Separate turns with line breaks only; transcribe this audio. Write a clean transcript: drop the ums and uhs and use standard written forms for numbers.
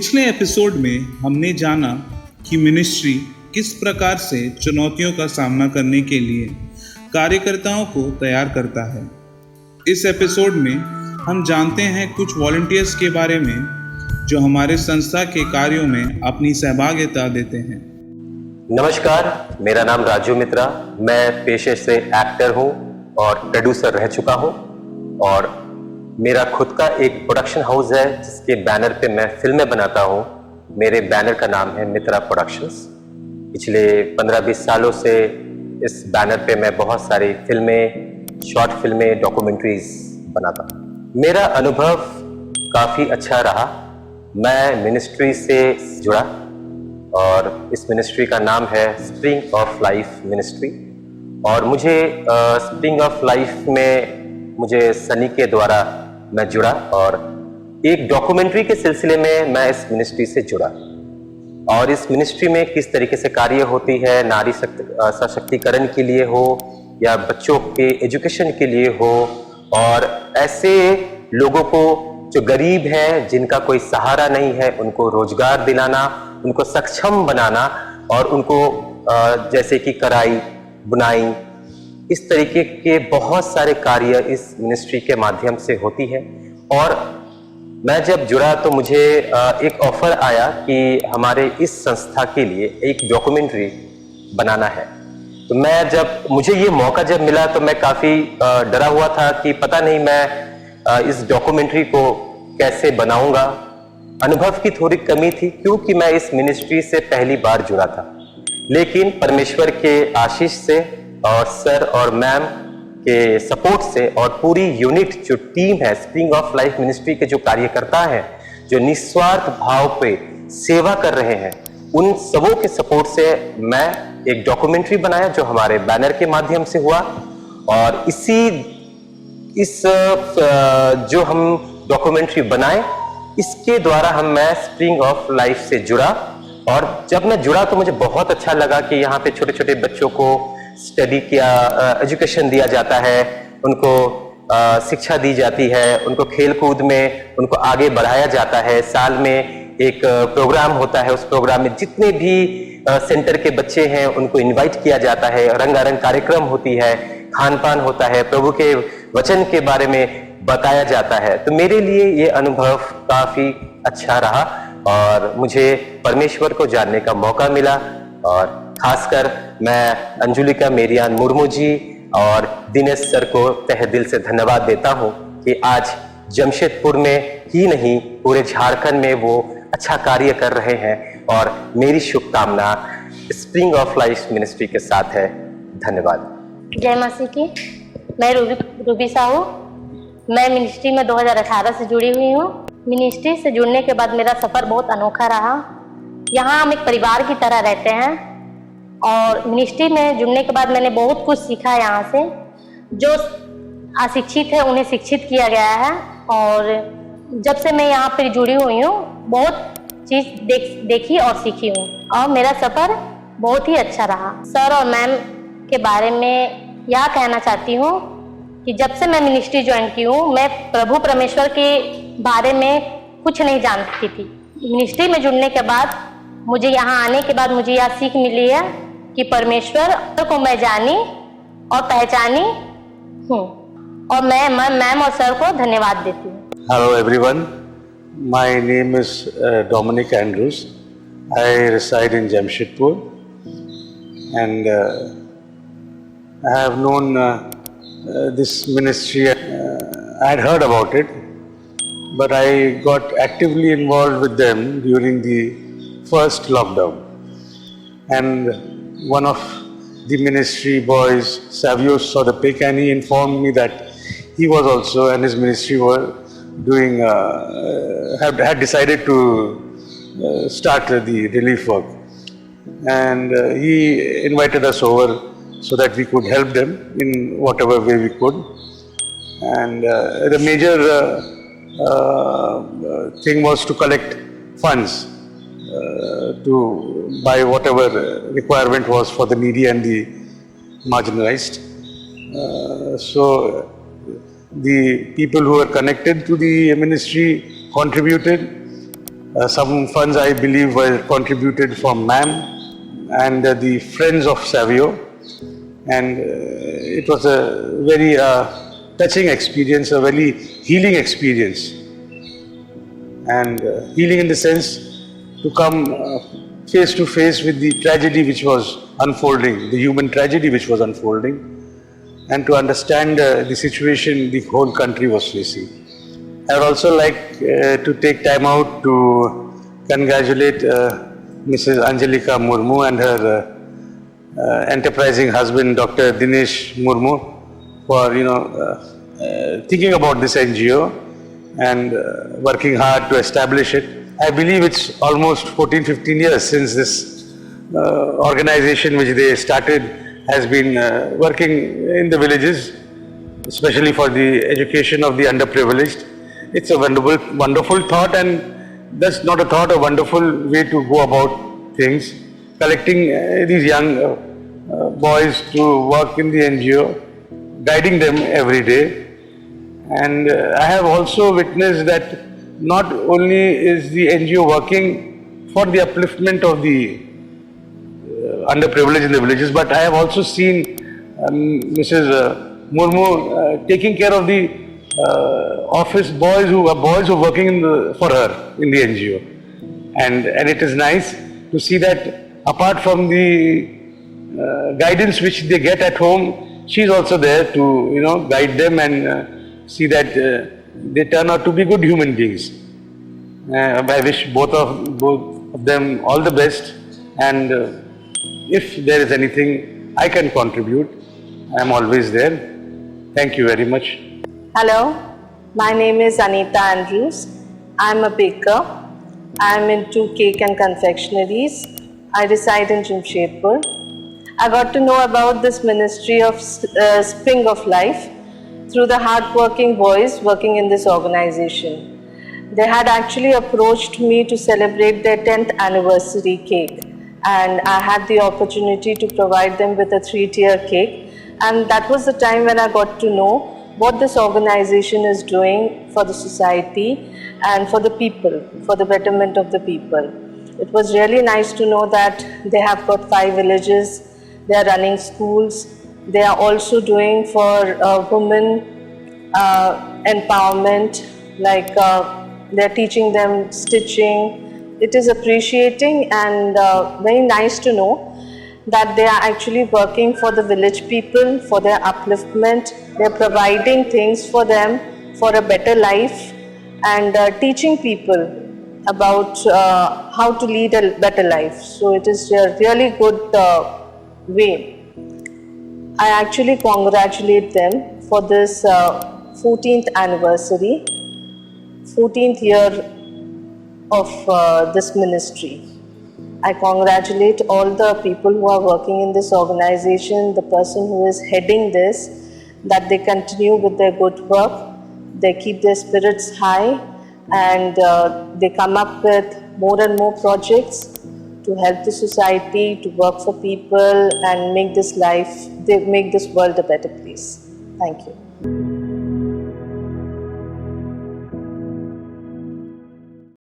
पिछले एपिसोड में हमने जाना कि मिनिस्ट्री किस प्रकार से चुनौतियों का सामना करने के लिए कार्यकर्ताओं को तैयार करता है। इस एपिसोड में हम जानते हैं कुछ वॉलंटियर्स के बारे में जो हमारे संस्था के कार्यों में अपनी सहभागिता देते हैं।
नमस्कार, मेरा नाम राजू मित्रा। मैं पेशे से एक्टर हूं और प्रोड्यूसर रह चुका हूं और मेरा खुद का एक प्रोडक्शन हाउस है जिसके बैनर पे मैं फिल्में बनाता हूं। मेरे बैनर का नाम है मित्रा प्रोडक्शंस। पिछले 15-20 सालों से इस बैनर पे मैं बहुत सारी फिल्में, शॉर्ट फिल्में, डॉक्यूमेंट्रीज बनाता हूं। मेरा अनुभव काफ़ी अच्छा रहा। मैं मिनिस्ट्री से जुड़ा और इस मिनिस्ट्री का नाम है स्प्रिंग ऑफ लाइफ मिनिस्ट्री। और मुझे स्प्रिंग ऑफ लाइफ में मुझे सनी के द्वारा मैं जुड़ा और एक डॉक्यूमेंट्री के सिलसिले में मैं इस मिनिस्ट्री से जुड़ा। और इस मिनिस्ट्री में किस तरीके से कार्य होती है, नारी सशक्तिकरण के लिए हो या बच्चों के एजुकेशन के लिए हो, और ऐसे लोगों को जो गरीब हैं, जिनका कोई सहारा नहीं है, उनको रोजगार दिलाना, उनको सक्षम बनाना और उनको जैसे कि कढ़ाई, बुनाई, इस तरीके के बहुत सारे कार्य इस मिनिस्ट्री के माध्यम से होती है। और मैं जब जुड़ा तो मुझे एक ऑफर आया कि हमारे इस संस्था के लिए एक डॉक्यूमेंट्री बनाना है। तो मुझे ये मौका जब मिला तो मैं काफ़ी डरा हुआ था कि पता नहीं मैं इस डॉक्यूमेंट्री को कैसे बनाऊंगा। अनुभव की थोड़ी कमी थी क्योंकि मैं इस मिनिस्ट्री से पहली बार जुड़ा था। लेकिन परमेश्वर के आशीष से और सर और मैम के सपोर्ट से और पूरी यूनिट जो टीम है स्प्रिंग ऑफ लाइफ मिनिस्ट्री के जो कार्यकर्ता हैं, जो निस्वार्थ भाव पे सेवा कर रहे हैं, उन सबों के सपोर्ट से मैं एक डॉक्यूमेंट्री बनाया जो हमारे बैनर के माध्यम से हुआ। और जो हम डॉक्यूमेंट्री बनाए, इसके द्वारा मैं स्प्रिंग ऑफ लाइफ से जुड़ा। और जब मैं जुड़ा तो मुझे बहुत अच्छा लगा कि यहाँ पे छोटे छोटे बच्चों को स्टडी किया, एजुकेशन दिया जाता है, उनको शिक्षा दी जाती है, उनको खेल कूद में उनको आगे बढ़ाया जाता है। साल में एक प्रोग्राम होता है, उस प्रोग्राम में जितने भी सेंटर के बच्चे हैं उनको इनवाइट किया जाता है। रंगारंग कार्यक्रम होती है, खान पान होता है, प्रभु के वचन के बारे में बताया जाता है। तो मेरे लिए ये अनुभव काफ़ी अच्छा रहा और मुझे परमेश्वर को जानने का मौका मिला। और खासकर मैं अंजुलिका मेरियान मुर्मू जी और दिनेश सर को तहे दिल से धन्यवाद देता हूं कि आज जमशेदपुर में ही नहीं पूरे झारखंड में वो अच्छा कार्य कर रहे हैं। और मेरी शुभकामना स्प्रिंग ऑफ लाइफ मिनिस्ट्री के साथ है। धन्यवाद।
जय मसीह की। मैं रूबी साहू। मैं मिनिस्ट्री में 2018 से जुड़ी हुई हूँ। मिनिस्ट्री से जुड़ने के बाद मेरा सफ़र बहुत अनोखा रहा। यहाँ हम एक परिवार की तरह रहते हैं और मिनिस्ट्री में जुड़ने के बाद मैंने बहुत कुछ सीखा। यहाँ से जो अशिक्षित है उन्हें शिक्षित किया गया है। और जब से मैं यहाँ पर जुड़ी हुई हूँ बहुत चीज़ देखी और सीखी हूँ और मेरा सफ़र बहुत ही अच्छा रहा। सर और मैम के बारे में यह कहना चाहती हूँ कि जब से मैं मिनिस्ट्री ज्वाइन की हूँ, मैं प्रभु परमेश्वर के बारे में कुछ नहीं जानती थी। मिनिस्ट्री में जुड़ने के बाद मुझे यहाँ आने के बाद मुझे यह सीख मिली है कि परमेश्वर को मैं जानी और पहचानी हूँ। और मैं मैम और सर को धन्यवाद देती हूँ।
Hello everyone, my name is Dominic Andrews. I reside in Jamshedpur and I have known this ministry. I had heard about it, but I got actively involved with them during the first lockdown. And one of the ministry boys, Savio, saw the pic and he informed me that he was also and his ministry were doing, had decided to start the relief work. And he invited us over so that we could help them in whatever way we could. And the major thing was to collect funds to buy whatever requirement was for the needy and the marginalized. So the people who were connected to the ministry contributed Some funds, I believe, were contributed from MAM and the Friends of Savio. And it was a very touching experience, a very healing experience. And healing in the sense to come face to face with the tragedy which was unfolding, the human tragedy which was unfolding, and to understand the situation the whole country was facing. I would also like to take time out to congratulate Mrs. Angelika Murmu and her enterprising husband, Dr. Dinesh Murmu, for thinking about this NGO and working hard to establish it. I believe it's almost 14-15 years since this organization which they started has been working in the villages, especially for the education of the underprivileged. It's a wonderful thought, and that's not a thought, a wonderful way to go about things. Collecting these young boys to work in the NGO, guiding them every day. And I have also witnessed that not only is the NGO working for the upliftment of the underprivileged in the villages, but I have also seen Mrs. Murmu taking care of the office boys who are working for her in the NGO. And it is nice to see that apart from the guidance which they get at home, she is also there to guide them and see that they turn out to be good human beings. I wish both of them all the best, and if there is anything I can contribute, I am always there. Thank you very much.
Hello, my name is Anita Andrews. I am a baker. I am into cake and confectionaries. I reside in Jamshedpur. I got to know about this ministry of Spring of Life through the hard-working boys working in this organization. They had actually approached me to celebrate their 10th anniversary cake, and I had the opportunity to provide them with a 3-tier cake, and that was the time when I got to know what this organization is doing for the society and for the people, for the betterment of the people. It was really nice to know that they have got 5 villages, they are running schools, they are also doing for women empowerment, like they are teaching them stitching. It is appreciating and very nice to know that they are actually working for the village people, for their upliftment. They are providing things for them for a better life, and teaching people about how to lead a better life. So it is a really good way. I actually congratulate them for this 14th anniversary, 14th year of this ministry. I congratulate all the people who are working in this organization, the person who is heading this, that they continue with their good work, they keep their spirits high, and they come up with more and more projects to help the society, to work for people and make this world a better place. Thank you.